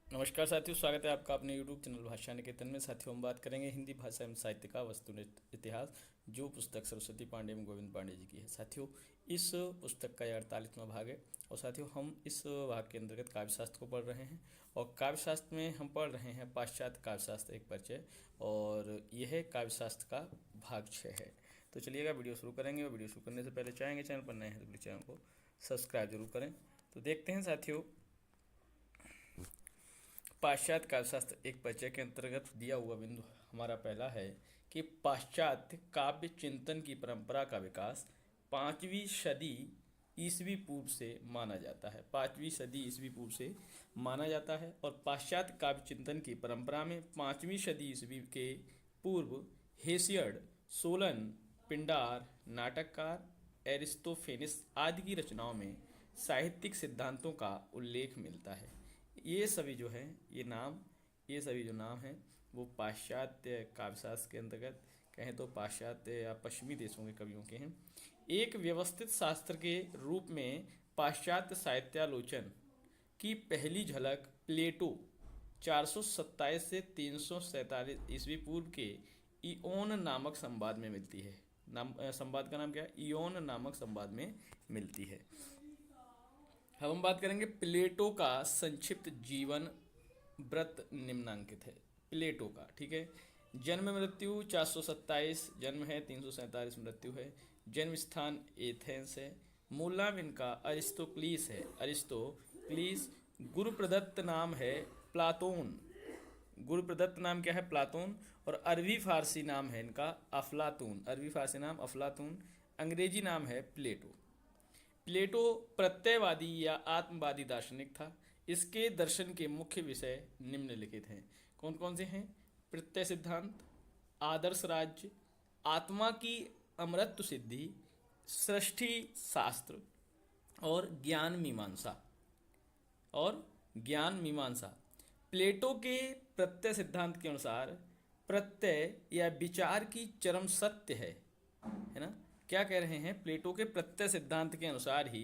नमस्कार साथियों, स्वागत है आपका अपने YouTube चैनल भाषा निकेतन में। साथियों, हम बात करेंगे हिंदी भाषा एवं साहित्य का वस्तुनिष्ठ इतिहास, जो पुस्तक सरस्वती पांडे एवं गोविंद पांडे जी की है। साथियों, इस पुस्तक का यह 48वां भाग है और साथियों हम इस भाग के अंतर्गत काव्यशास्त्र को पढ़ रहे हैं और काव्यशास्त्र में हम पढ़ रहे हैं पाश्चात्य काव्यशास्त्र एक परिचय, और यह काव्यशास्त्र का भाग 6 है। तो चलिएगा वीडियो शुरू करेंगे और वीडियो शुरू करने से पहले चाहेंगे चैनल पर नए हैं तो प्लीज़ चैनल को सब्सक्राइब जरूर करें। तो देखते हैं साथियों, पाश्चात्य काव्यशास्त्र एक परिचय के अंतर्गत दिया हुआ बिंदु हमारा पहला है कि पाश्चात्य काव्य चिंतन की परंपरा का विकास 5वीं सदी ईसवी पूर्व से माना जाता है। 5वीं सदी ईसवी पूर्व से माना जाता है और पाश्चात्य काव्य चिंतन की परंपरा में 5वीं सदी ईसवी के पूर्व हेसियड, सोलन, पिंडार, नाटककार, एरिस्टोफेनिस आदि की रचनाओं में साहित्यिक सिद्धांतों का उल्लेख मिलता है। ये सभी जो है ये सभी जो नाम हैं वो पाश्चात्य काव्यशास्त्र के अंतर्गत कहें तो पाश्चात्य या पश्चिमी देशों के कवियों के हैं। एक व्यवस्थित शास्त्र के रूप में पाश्चात्य साहित्यालोचन की पहली झलक प्लेटो 427 से 347 ईस्वी पूर्व के इओन नामक संवाद में मिलती है। संवाद का नाम क्या है? इओन नामक संवाद में मिलती है। अब हम बात करेंगे प्लेटो का संक्षिप्त जीवन व्रत निम्नांकित है। प्लेटो का, ठीक है। जन्म मृत्यु 427 जन्म है, 347 मृत्यु है। जन्म स्थान एथेंस है। मूल नाम इनका अरिस्टोक्लीस है। अरिस्टोक्लीस। गुरु प्रदत्त नाम है प्लातोन। गुरु प्रदत्त नाम क्या है? प्लातोन। और अरबी फारसी नाम है इनका अफलातून। अरबी फारसी नाम अफलातून। अंग्रेजी नाम है प्लेटो। प्लेटो प्रत्ययवादी या आत्मवादी दार्शनिक था। इसके दर्शन के मुख्य विषय निम्नलिखित हैं। कौन कौन से हैं? प्रत्यय सिद्धांत, आदर्श राज्य, आत्मा की अमरत्व सिद्धि, सृष्टि शास्त्र और ज्ञान मीमांसा। प्लेटो के प्रत्यय सिद्धांत के अनुसार प्रत्यय या विचार की चरम सत्य है ना? क्या कह रहे हैं? प्लेटो के प्रत्यय सिद्धांत के अनुसार ही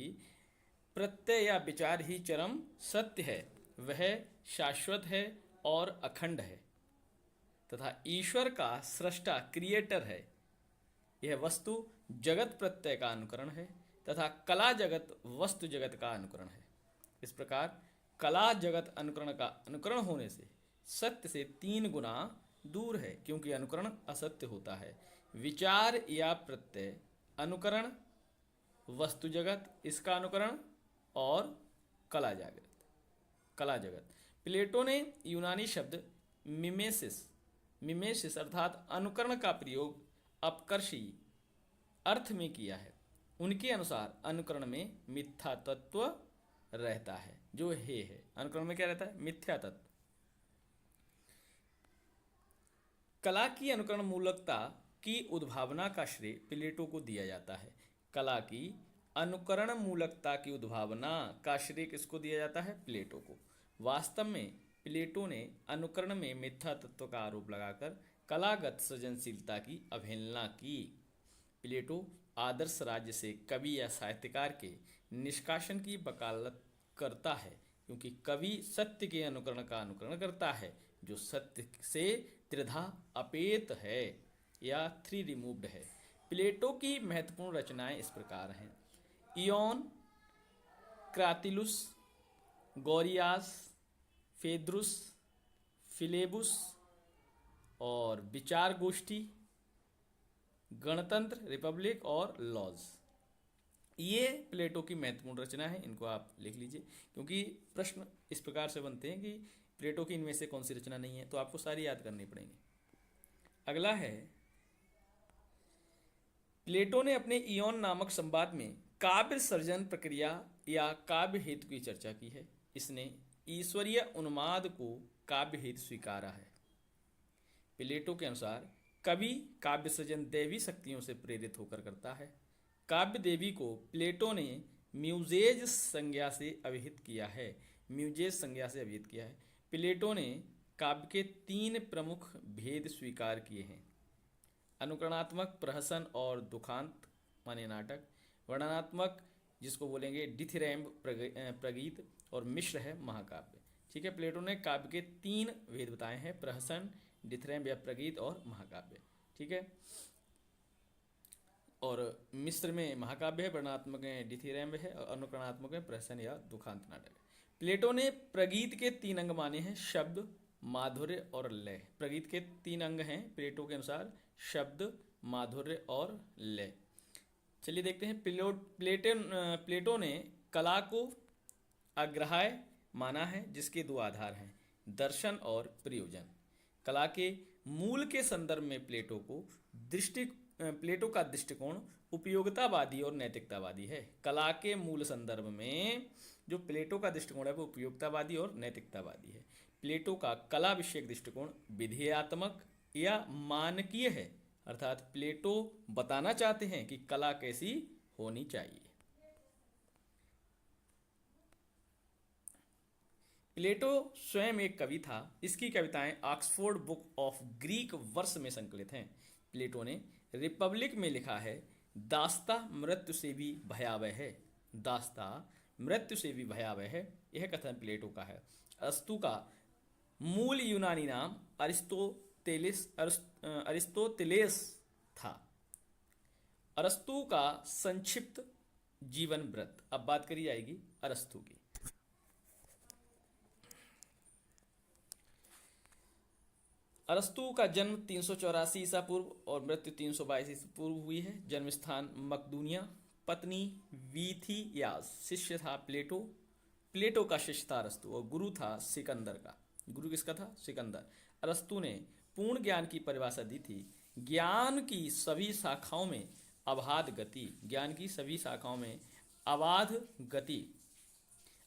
प्रत्यय या विचार ही चरम सत्य है, वह शाश्वत है और अखंड है तथा ईश्वर का सृष्टा क्रिएटर है। यह वस्तु जगत प्रत्यय का अनुकरण है तथा कला जगत वस्तु जगत का अनुकरण है। इस प्रकार कला जगत अनुकरण का अनुकरण होने से सत्य से 3 गुना दूर है, क्योंकि अनुकरण असत्य होता है। विचार या प्रत्यय अनुकरण, वस्तु जगत इसका अनुकरण और कला जगत। प्लेटो ने यूनानी शब्द मिमेसिस अर्थात अनुकरण का प्रयोग अपकर्षी अर्थ में किया है। उनके अनुसार अनुकरण में मिथ्या तत्व रहता है। जो है अनुकरण में क्या रहता है? मिथ्या तत्व। कला की अनुकरण मूलकता की उद्भावना का श्रेय प्लेटो को दिया जाता है। कला की अनुकरण मूलकता की उद्भावना का श्रेय किसको दिया जाता है? प्लेटो को। वास्तव में प्लेटो ने अनुकरण में मिथ्या तत्व का आरोप लगाकर कलागत सृजनशीलता की अवहेलना की। प्लेटो आदर्श राज्य से कवि या साहित्यकार के निष्कासन की वकालत करता है, क्योंकि कवि सत्य के अनुकरण का अनुकरण करता है जो सत्य से त्रिधा अपेत है या 3 रिमूव्ड है। प्लेटो की महत्वपूर्ण रचनाएं इस प्रकार हैं: इयोन, क्रातिलुस, गौरियास, फेद्रुस, फिलेबुस और विचार गोष्ठी, गणतंत्र रिपब्लिक और लॉज। ये प्लेटो की महत्वपूर्ण रचना है। इनको आप लिख लीजिए, क्योंकि प्रश्न इस प्रकार से बनते हैं कि प्लेटो की इनमें से कौन सी रचना नहीं है, तो आपको सारी याद करनी पड़ेंगी। अगला है, प्लेटो ने अपने इयोन नामक संवाद में काव्य सर्जन प्रक्रिया या काव्य हेतु की चर्चा की है। इसने ईश्वरीय उन्माद को काव्य हेतु स्वीकारा है। प्लेटो के अनुसार कवि काव्य सृजन दैवी शक्तियों से प्रेरित होकर करता है। काव्य देवी को प्लेटो ने म्यूजेज संज्ञा से अभिहित किया है। प्लेटो ने काव्य के 3 प्रमुख भेद स्वीकार किए हैं: अनुकरणात्मक, प्रहसन और दुखांत माने नाटक; वर्णनात्मक, जिसको बोलेंगे डिथिरैम्ब प्रगीत; और मिश्र है महाकाव्य। ठीक है। प्लेटो ने काव्य के 3 भेद बताए हैं, प्रहसन, डिथरैम्ब या प्रगीत और महाकाव्य। ठीक है। और मिस्र में महाकाव्य है, वर्णनात्मक में डिथरैम्ब है और अनुकरणात्मक में प्रहसन या दुखांत नाटक है। प्लेटो ने प्रगीत के 3 अंग माने हैं, शब्द, माधुर्य और लय। प्रगीत के 3 अंग हैं प्लेटो के अनुसार, शब्द, माधुर्य और लय। चलिए देखते हैं। प्लेटो ने कला को अग्राह्य माना है, जिसके 2 आधार हैं, दर्शन और प्रयोजन। कला के मूल के संदर्भ में प्लेटो का दृष्टिकोण उपयोगितावादी और नैतिकतावादी है। कला के मूल संदर्भ में जो प्लेटो का दृष्टिकोण है वो उपयोगितावादी और नैतिकतावादी है। प्लेटो का कला विषयक दृष्टिकोण विधेयात्मक या मानकीय है, अर्थात प्लेटो बताना चाहते हैं कि कला कैसी होनी चाहिए। प्लेटो स्वयं एक कवि था। इसकी कविताएं Oxford book of Greek verse में संकलित हैं। प्लेटो ने रिपब्लिक में लिखा है, दास्ता मृत्यु से भी भयावह है, दास्ता मृत्यु से भी भयावह है। यह कथन प्लेटो का है। अरस्तु का मूल यूनानी नाम अरिस्टोतेलेस था। अरस्तु का संक्षिप्त जीवन वृत्त। अब बात करी जाएगी अरस्तु की। अरस्तु का जन्म 384 ईसा पूर्व और मृत्यु 322 ईसा पूर्व हुई है। जन्म स्थान मकदूनिया। पत्नी वीथियास। शिष्य था प्लेटो। प्लेटो का शिष्य था अरस्तु और गुरु था सिकंदर का। गुरु किसका था? सिकंदर। अरस्तु ने पूर्ण ज्ञान की परिभाषा दी थी, ज्ञान की सभी शाखाओं में अबाध गति। ज्ञान की सभी शाखाओं में अबाध गति।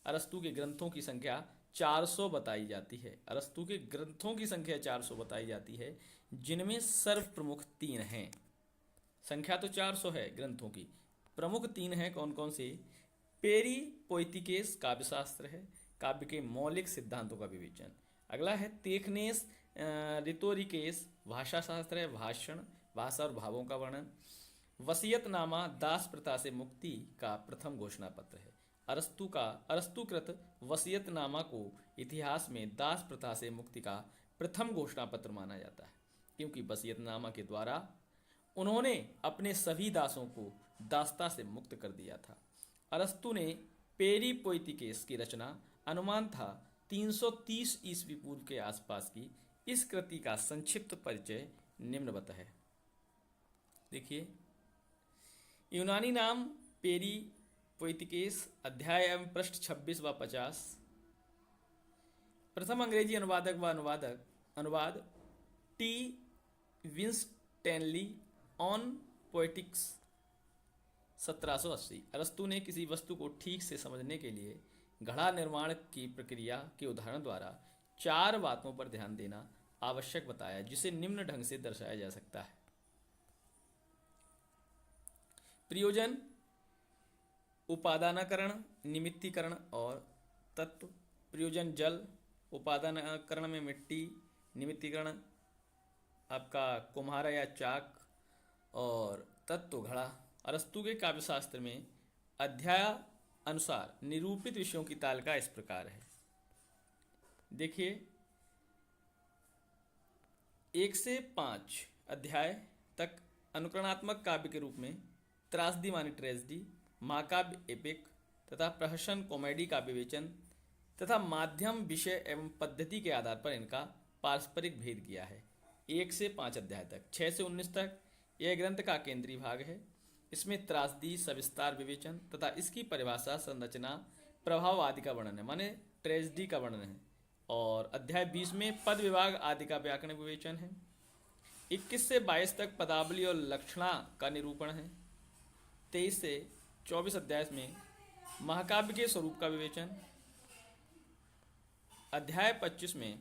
अरस्तु के ग्रंथों की संख्या 400 बताई जाती है। अरस्तु के ग्रंथों की संख्या 400 बताई जाती है, जिनमें सर्व प्रमुख 3 हैं। संख्या तो 400 है ग्रंथों की, प्रमुख 3 हैं। कौन कौन से? पेरीपोइतिकेस काव्यशास्त्र है, काव्य के मौलिक सिद्धांतों का विवेचन। अगला है तेखनेस रितोरिकेस, भाषा शास्त्र है, भाषण, भाषा और भावों का वर्णन। वसीयतनामा, दास प्रथा से मुक्ति का प्रथम घोषणा पत्र है। अरस्तुकृत वसीयतनामा को इतिहास में दास प्रथा से मुक्ति का प्रथम घोषणा पत्र माना जाता है, क्योंकि वसीयतनामा के द्वारा उन्होंने अपने सभी दासों को दासता से मुक्त कर दिया था। अरस्तु ने पेरीपोइतिकेस की रचना अनुमान था 330 ईस्वी पूर्व के आसपास की। इस कृति का संक्षिप्त परिचय निम्नवत है। देखिए, यूनानी नाम पेरीपोइतिकेस, अध्याय एवं पृष्ठ 26 व 50। प्रथम अंग्रेजी अनुवाद टी विंस्टेनली ऑन पोएटिक्स 1780। अरस्तु ने किसी वस्तु को ठीक से समझने के लिए घड़ा निर्माण की प्रक्रिया के उदाहरण द्वारा 4 बातों पर ध्यान देना आवश्यक बताया, जिसे निम्न ढंग से दर्शाया जा सकता है। प्रयोजन, उपादानकरण, निमित्तीकरण और तत्व। प्रयोजन जल, उपादानकरण में मिट्टी, निमित्तीकरण आपका कुम्हारा या चाक और तत्व घड़ा। अरस्तु के काव्यशास्त्र में अध्याय अनुसार निरूपित विषयों की तालिका इस प्रकार है। देखिए, 1 से 5 अध्याय तक अनुकरणात्मक काव्य के रूप में त्रासदी मानी ट्रेजेडी, महाकाव्य एपिक तथा प्रहसन कॉमेडी का विवेचन तथा माध्यम, विषय एवं पद्धति के आधार पर इनका पारस्परिक भेद किया है। 1 से 5 अध्याय तक। 6 से 19 तक यह ग्रंथ का केंद्रीय भाग है। इसमें त्रासदी, सविस्तार विवेचन तथा इसकी परिभाषा, संरचना, प्रभाव आदि का वर्णन है, माने ट्रेजेडी का वर्णन है। और अध्याय 20 में पद विभाग आदि का व्याकरण विवेचन है। 21 से 22 तक पदावली और लक्षणा का निरूपण है। 23 से 24 अध्याय में महाकाव्य के स्वरूप का विवेचन। अध्याय 25 में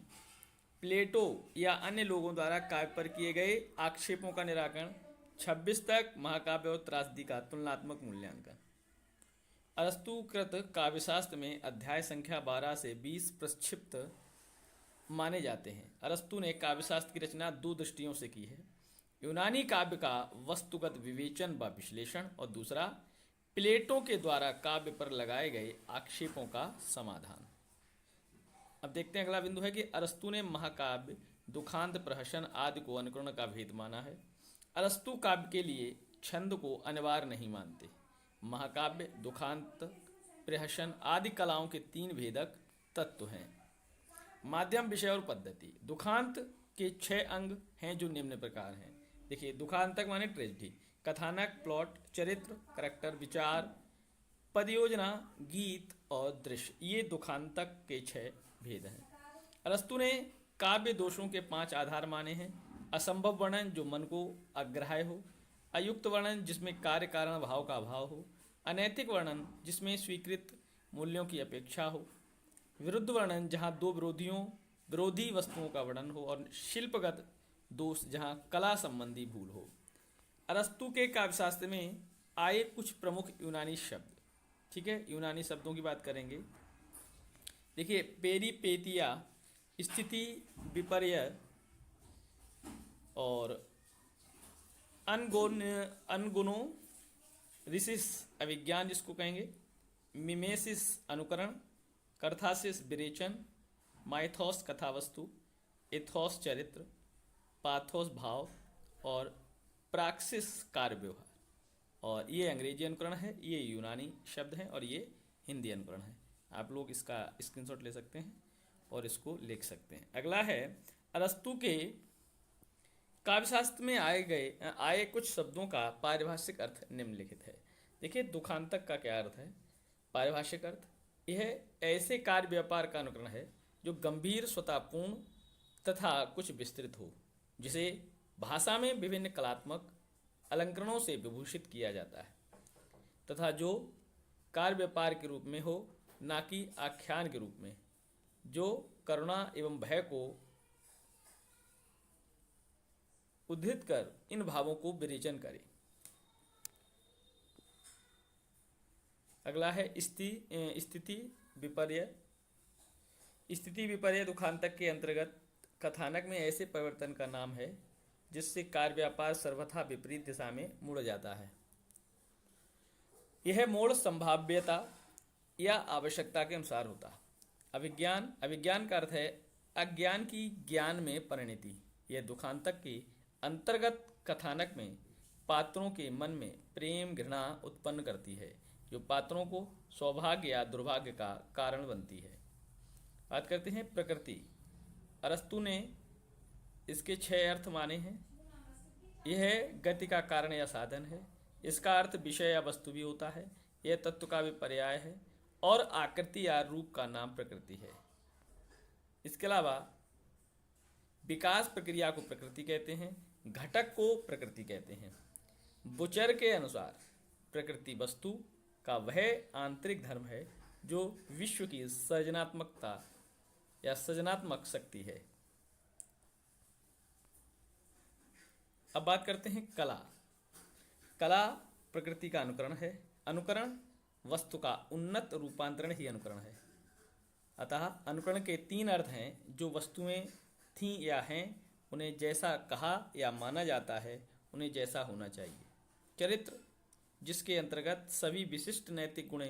प्लेटो या अन्य लोगों द्वारा काव्य पर किए गए आक्षेपों का निराकरण। 26 तक महाकाव्य और त्रासदी का तुलनात्मक मूल्यांकन। अरस्तुकृत काव्यशास्त्र में अध्याय संख्या 12 से 20 प्रक्षिप्त माने जाते हैं। अरस्तु ने काव्यशास्त्र की रचना 2 दृष्टियों से की है। यूनानी काव्य का वस्तुगत विवेचन व विश्लेषण और दूसरा प्लेटो के द्वारा काव्य पर लगाए गए आक्षेपों का समाधान। अब अब देखते हैं अगला बिंदु है कि अरस्तु ने महाकाव्य दुखांत प्रहसन आदि को अनुकरण का भेद माना है। अरस्तु काव्य के लिए छंद को अनिवार्य नहीं मानते। महाकाव्य दुखांत प्रहसन आदि कलाओं के 3 भेदक तत्व हैं। माध्यम, विषय और पद्धति। दुखांत के 6 अंग हैं जो निम्न प्रकार हैं। देखिए, दुखांतक माने ट्रेजेडी, कथानक, प्लॉट, चरित्र, करैक्टर, विचार, पदयोजना, गीत और दृश्य, ये दुखांतक के 6 भेद हैं। अरस्तु ने काव्य दोषों के 5 आधार माने हैं। असंभव वर्णन जो मन को अग्राह्य हो, अयुक्त वर्णन जिसमें कार्य कारण भाव का अभाव हो, अनैतिक वर्णन जिसमें स्वीकृत मूल्यों की अपेक्षा हो, विरुद्ध वर्णन जहाँ 2 विरोधी वस्तुओं का वर्णन हो, और शिल्पगत दोष जहाँ कला संबंधी भूल हो। अरस्तु के काव्यशास्त्र में आए कुछ प्रमुख यूनानी शब्द। ठीक है, यूनानी शब्दों की बात करेंगे। देखिए, पेरिपेतिया स्थिति विपर्य और अनगुनो रिसिस अभिज्ञान जिसको कहेंगे, मिमेसिस अनुकरण, कर्थासिस विरेचन, माइथोस कथावस्तु, एथोस चरित्र, पाथोस भाव और प्राक्सिस कार्य व्यवहार। और ये अंग्रेजी अनुकरण है, ये यूनानी शब्द हैं और ये हिंदी अनुकरण है। आप लोग इसका स्क्रीनशॉट ले सकते हैं और इसको लिख सकते हैं। अगला है अरस्तु के काव्यशास्त्र में आए कुछ शब्दों का पारिभाषिक अर्थ निम्नलिखित है। देखिए, दुखांतक का क्या अर्थ है? पारिभाषिक अर्थ, यह ऐसे कार्य व्यापार का अनुकरण है जो गंभीर, स्वतःपूर्ण तथा कुछ विस्तृत हो, जिसे भाषा में विभिन्न कलात्मक अलंकरणों से विभूषित किया जाता है, तथा जो कार्य व्यापार के रूप में हो, ना कि आख्यान के रूप में, जो करुणा एवं भय को उद्धृत कर इन भावों को विरेचन करे। अगला है स्थिति विपर्य। स्थिति विपर्य दुखांतक के अंतर्गत कथानक में ऐसे परिवर्तन का नाम है जिससे कार्य व्यापार सर्वथा विपरीत दिशा में मुड़ जाता है। यह मोड़ संभाव्यता या आवश्यकता के अनुसार होता है। अभिज्ञान का अर्थ है अज्ञान की ज्ञान में परिणति। यह दुखांतक के अंतर्गत कथानक में पात्रों के मन में प्रेम घृणा उत्पन्न करती है, जो पात्रों को सौभाग्य या दुर्भाग्य का कारण बनती है। बात करते हैं प्रकृति। अरस्तु ने इसके 6 अर्थ माने हैं। यह गति का कारण या साधन है। इसका अर्थ विषय या वस्तु भी होता है। यह तत्व का भी पर्याय है और आकृति या रूप का नाम प्रकृति है। इसके अलावा विकास प्रक्रिया को प्रकृति कहते हैं, घटक को प्रकृति कहते हैं। बुचर के अनुसार प्रकृति वस्तु का वह आंतरिक धर्म है जो विश्व की सृजनात्मकता या सृजनात्मक शक्ति है। अब बात करते हैं कला। कला प्रकृति का अनुकरण है। अनुकरण वस्तु का उन्नत रूपांतरण ही अनुकरण है। अतः अनुकरण के 3 अर्थ हैं। जो वस्तुएं थीं या हैं उन्हें जैसा कहा या माना जाता है उन्हें जैसा होना चाहिए। चरित्र, जिसके अंतर्गत सभी विशिष्ट नैतिक गुण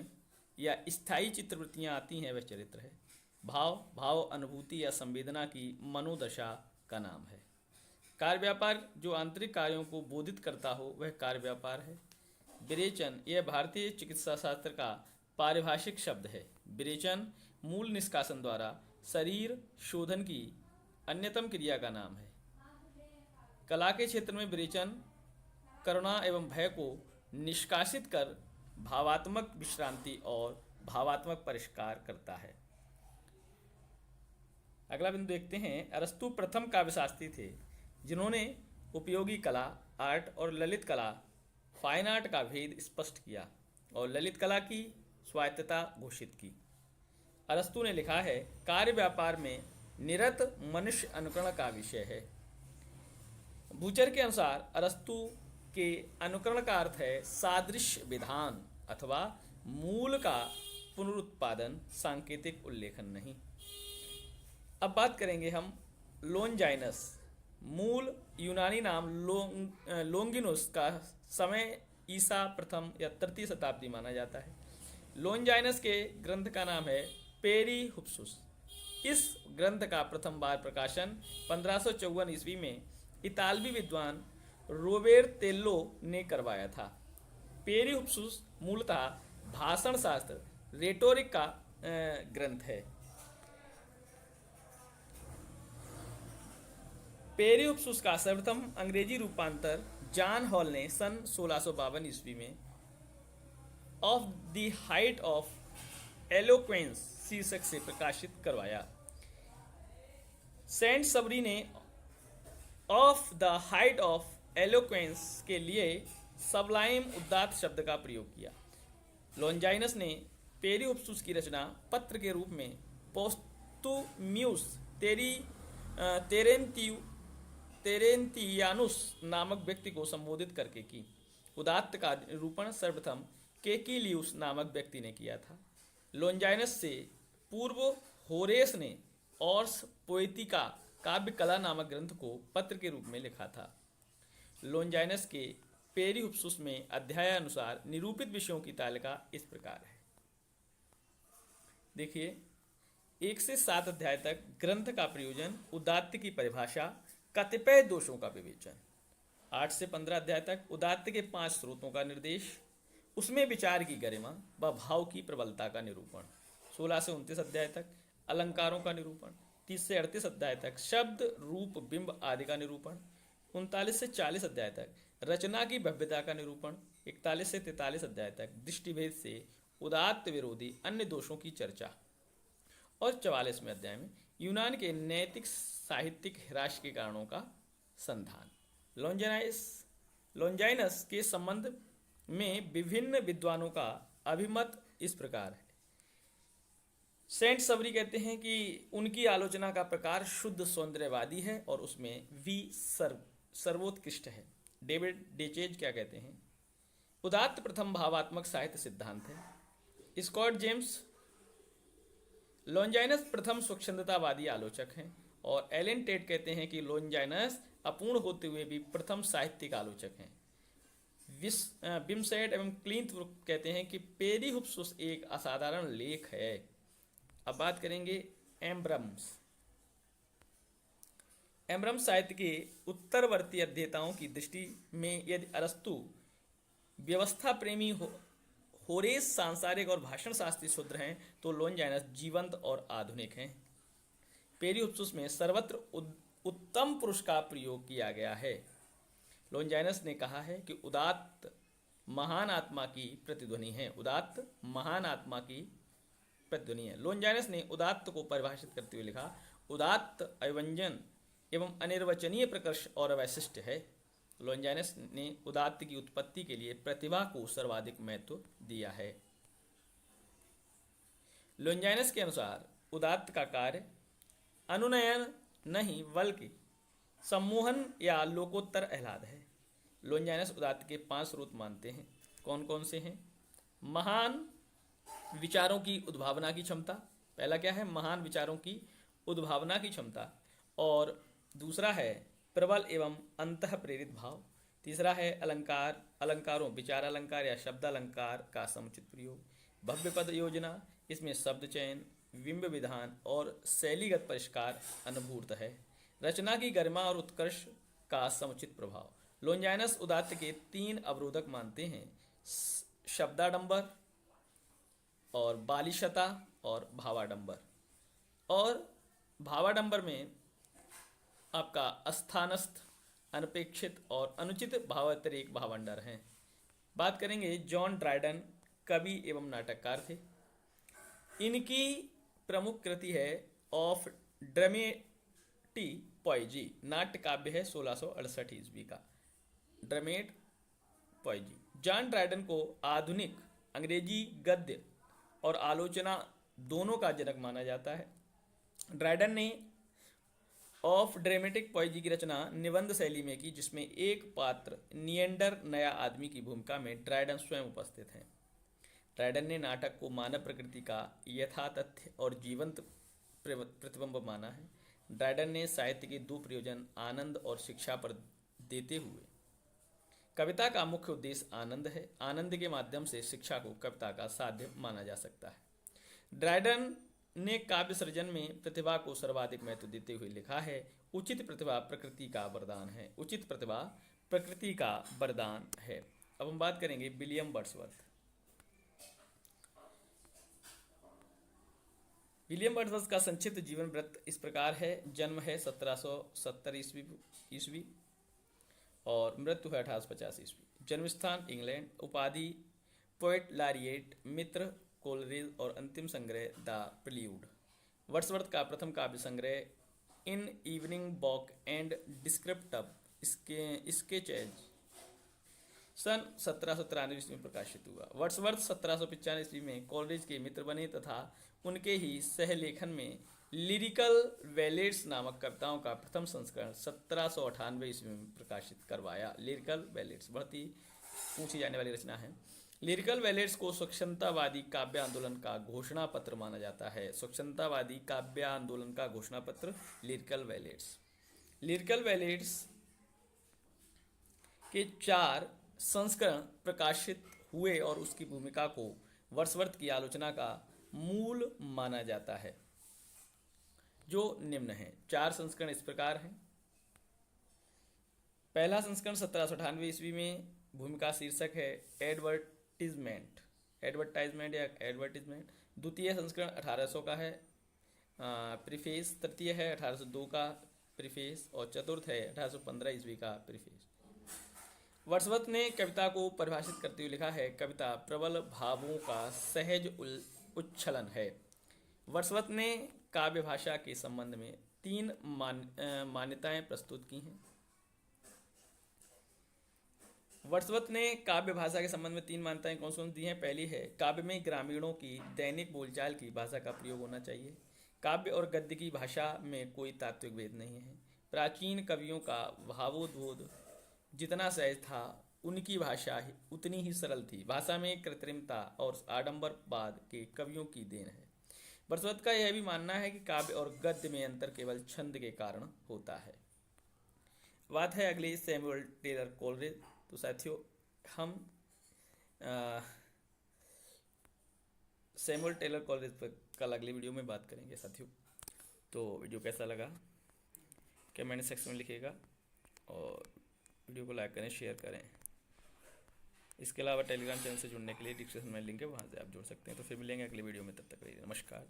या स्थायी चित्रवृत्तियाँ आती हैं, वह चरित्र है। भाव अनुभूति या संवेदना की मनोदशा का नाम है। कार्य व्यापार, जो आंतरिक कार्यों को बोधित करता हो, वह कार्य व्यापार है। विरेचन, यह भारतीय चिकित्सा शास्त्र का पारिभाषिक शब्द है। विरेचन मूल निष्कासन द्वारा शरीर शोधन की अन्यतम क्रिया का नाम है। कला के क्षेत्र में विरेचन करुणा एवं भय को निष्कासित कर भावात्मक विश्रांति और भावात्मक परिष्कार करता है। अगला बिंदु देखते हैं। अरस्तु प्रथम काव्यशास्त्री थे जिन्होंने उपयोगी कला, आर्ट और ललित कला, फाइन आर्ट का भेद स्पष्ट किया और ललित कला की स्वायत्तता घोषित की। अरस्तु ने लिखा है, कार्य व्यापार में निरत मनुष्य अनुकरण का विषय है। बूचर के अनुसार अरस्तु के अनुकरण का अर्थ है सादृश्य विधान अथवा मूल का पुनरुत्पादन, सांकेतिक उल्लेखन नहीं। अब बात करेंगे हम लोनजाइनस। मूल यूनानी नाम लोंगिनुस का समय ईसा प्रथम या 3वीं शताब्दी माना जाता है। लोनजाइनस के ग्रंथ का नाम है पेरीहुप्सुस। इस ग्रंथ का प्रथम बार प्रकाशन 1554 ईस्वी में इतालवी विद्वान रोबेर्तेल्लो ने करवाया था। पेरिप्सूस मूलतः भाषण शास्त्र रेटोरिक का ग्रंथ है। पेरिप्सूस का सर्वप्रथम अंग्रेजी रूपांतर जॉन हॉल ने सन 1652 ईस्वी में of the height of eloquence शीर्षक से प्रकाशित करवाया। सेंट सबरी ने of the height of eloquence के लिए सबलाइम उदात्त शब्द का प्रयोग किया। लॉन्जाइनस ने पेरिप्सूस की रचना पत्र के रूप में पोस्तुम्यूस तेरेंतियानुस नामक व्यक्ति को संबोधित करके की। उदात्त का निरूपण सर्वप्रथम केकिलियुस नामक व्यक्ति ने किया था। लॉन्जाइनस से पूर्व होरेस ने ऑर्स पोएटिका काव्य कला नामक ग्रंथ को पत्र के रूप में लिखा था। लॉन्जाइनस के पेरिप्सूस में अध्याय अनुसार निरूपित विषयों की तालिका इस प्रकार है। देखिए, 1 से 7 अध्याय तक ग्रंथ का प्रयोजन, उदात्त की परिभाषा, कतिपय दोषों का विवेचन। 8 से 15 अध्याय तक उदात्त के 5 स्रोतों का निर्देश, उसमें विचार की गरिमा व भाव की प्रबलता का निरूपण। 16 से 29 अध्याय तक अलंकारों का निरूपण। 30 से 38 अध्याय तक शब्द, रूप, बिंब आदि का निरूपण। 39 से 40 अध्याय तक रचना की भव्यता का निरूपण। 41 से 43 अध्याय तक दृष्टिभेद से उदात्त विरोधी अन्य दोषों की चर्चा। और 44वें अध्याय में यूनान के नैतिक साहित्यिक ह्रास के कारणों का संधान। लॉन्जाइनस के संबंध में विभिन्न विद्वानों का अभिमत इस प्रकार है। सेंट सबरी कहते हैं कि उनकी आलोचना का प्रकार शुद्ध सौंदर्यवादी है और उसमें वी सर्वोत्कृष्ट है। डेविड डेचेज क्या कहते हैं? उदात्त प्रथम भावात्मक साहित्य सिद्धांत है। स्कॉट जेम्स लॉन्जाइनस प्रथम स्वच्छंदतावादी आलोचक हैं और एलन टेट कहते हैं कि लॉन्जाइनस अपूर्ण होते हुए भी प्रथम साहित्यिक आलोचक हैं। बिमसेट एवं क्लिंट कहते हैं कि पेरिप्सूस एक असाधारण लेख है। अब बात करेंगे एम्ब्रम्स साहित्य के उत्तरवर्ती अध्येताओं की दृष्टि में यदि अरस्तु व्यवस्था प्रेमी होरेस सांसारिक और भाषण शास्त्री शूद्र हैं, तो लॉन्जाइनस जीवंत और आधुनिक हैं। पेरिप्सूस में सर्वत्र उत्तम पुरुष का प्रयोग किया गया है। लॉन्जाइनस ने कहा है कि उदात्त महान आत्मा की प्रतिध्वनि है। उदात्त महान आत्मा की प्रतिध्वनि है। लॉन्जाइनस ने उदात्त को परिभाषित करते हुए लिखा, उदात्त अव्यंजन एवं अनिर्वचनीय प्रकर्ष और वैशिष्ट है। लॉन्जाइनस ने उदात्त की उत्पत्ति के लिए प्रतिभा को सर्वाधिक महत्व दिया है। लॉन्जाइनस के अनुसार उदात्त का कार्य अनुनयन नहीं बल्कि सम्मोहन या लोकोत्तर आह्लाद है। लॉन्जाइनस उदात्त के 5 स्रोत मानते हैं। कौन कौन से हैं? महान विचारों की उद्भावना की क्षमता। पहला क्या है? महान विचारों की उद्भावना की क्षमता। और दूसरा है प्रबल एवं अंतः प्रेरित भाव। तीसरा है अलंकारों, विचार अलंकार या शब्द अलंकार का समुचित प्रयोग। भव्य पद योजना, इसमें शब्द चयन, बिंब विधान और शैलीगत परिष्कार अनुभूत है। रचना की गरिमा और उत्कर्ष का समुचित प्रभाव। लॉन्जाइनस उदात्त के 3 अवरोधक मानते हैं: शब्दाडंबर और बालिशता और भावाडंबर। और भावाडंबर में आपका अस्थानस्थ, अनपेक्षित और अनुचित भावातिरेक भावांडर हैं। बात करेंगे जॉन ड्राइडन, कवि एवं नाटककार थे। इनकी प्रमुख कृति है ऑफ ड्रामेटी पोएजी, नाट्य काव्य है 1668 ईस्वी का। ड्रामेट पोएजी। जॉन ड्राइडन को आधुनिक अंग्रेजी गद्य और आलोचना दोनों का जनक माना जाता है। ड्राइडन ने ऑफ ड्रामेटिक पोएजी की रचना निबंध शैली में की, जिसमें एक पात्र निएंडर नया आदमी की भूमिका में ड्राइडन स्वयं उपस्थित हैं। ड्राइडन ने नाटक को मानव प्रकृति का यथातथ्य और जीवंत प्रतिबिंब माना है। ड्राइडन ने साहित्य के 2 प्रयोजन आनंद और शिक्षा पर देते हुए कविता का मुख्य उद्देश्य आनंद है। आनंद के माध्यम से शिक्षा को कविता का साध्य माना जा सकता है। ड्राइडन ने काव्य सृजन में प्रतिभा को सर्वाधिक महत्व देते हुए लिखा है, उचित प्रतिभा प्रकृति का वरदान है। उचित प्रतिभा प्रकृति का वरदान है। अब हम बात करेंगे विलियम वर्ड्सवर्थ। विलियम वर्ड्सवर्थ का संक्षिप्त जीवन वृत्त इस प्रकार है। जन्म है 1770 ईस्वी और मृत्यु है 1850 ईस्वी। जन्म स्थान इंग्लैंड। उपाधि पोएट लॉरिएट, मित्र कोलरिज और अंतिम संग्रह द प्रील्यूड। वर्ड्सवर्थ का प्रथम काव्य संग्रह in evening walk and descriptive sketches सन 1793 ईस्वी में प्रकाशित हुआ। वर्ड्सवर्थ 1795 ईस्वी में कोलरिज के मित्र बने तथा उनके ही सहलेखन में लिरिकल वैलेट्स नामक कविताओं का प्रथम संस्करण 1798 ईस्वी में प्रकाशित करवाया। लिरिकल वैलेट्स बहुत ही पूछी जाने वाली रचना है। लिरिकल वैलेट्स को स्वच्छंदतावादी काव्य आंदोलन का घोषणा पत्र माना जाता है। स्वच्छंदतावादी काव्य आंदोलन का घोषणा पत्र लिरिकल वैलेट्स। लिरिकल वैलेट्स के 4 संस्करण प्रकाशित हुए और उसकी भूमिका को वर्ड्सवर्थ की आलोचना का मूल माना जाता है, जो निम्न है। 4 संस्करण इस प्रकार हैं। पहला संस्करण 1798 ईस्वी में, भूमिका शीर्षक है एडवर्टाइजमेंट या एडवर्टीजमेंट। द्वितीय संस्करण 1800 का है, प्रीफेस। तृतीय है 1802 का प्रीफेस और चतुर्थ है 1815 ईस्वी का प्रीफेस। वर्ड्सवर्थ ने कविता को परिभाषित करते हुए लिखा है, कविता प्रबल भावों का सहज उच्छलन है। वर्ड्सवर्थ ने काव्य भाषा के संबंध में 3 मान्यताएं प्रस्तुत की हैं। वर्ड्सवर्थ ने काव्य भाषा के संबंध में 3 मान्यताएं कौन सी दी हैं? पहली है, काव्य में ग्रामीणों की दैनिक बोलचाल की भाषा का प्रयोग होना चाहिए। काव्य और गद्य की भाषा में कोई तात्विक भेद नहीं है। प्राचीन कवियों का भावोद्बोध जितना सहज था, उनकी भाषा उतनी ही सरल थी। भाषा में कृत्रिमता और आडंबरवाद के कवियों की देन है। वर्ड्सवर्थ का यह भी मानना है कि काव्य और गद्य में अंतर केवल छंद के कारण होता है। बात है अगली सैमुअल टेलर कोलरिज। तो साथियों, हम सैमुअल टेलर कोलरिज पर कल अगली वीडियो में बात करेंगे साथियों। तो वीडियो कैसा लगा कमेंट सेक्शन में लिखिएगा और वीडियो को लाइक करें, शेयर करें। इसके अलावा टेलीग्राम चैनल से जुड़ने के लिए डिस्क्रिप्शन में लिंक है, वहाँ से आप जुड़ सकते हैं। तो फिर मिलेंगे अगली वीडियो में, तब तक के लिए नमस्कार।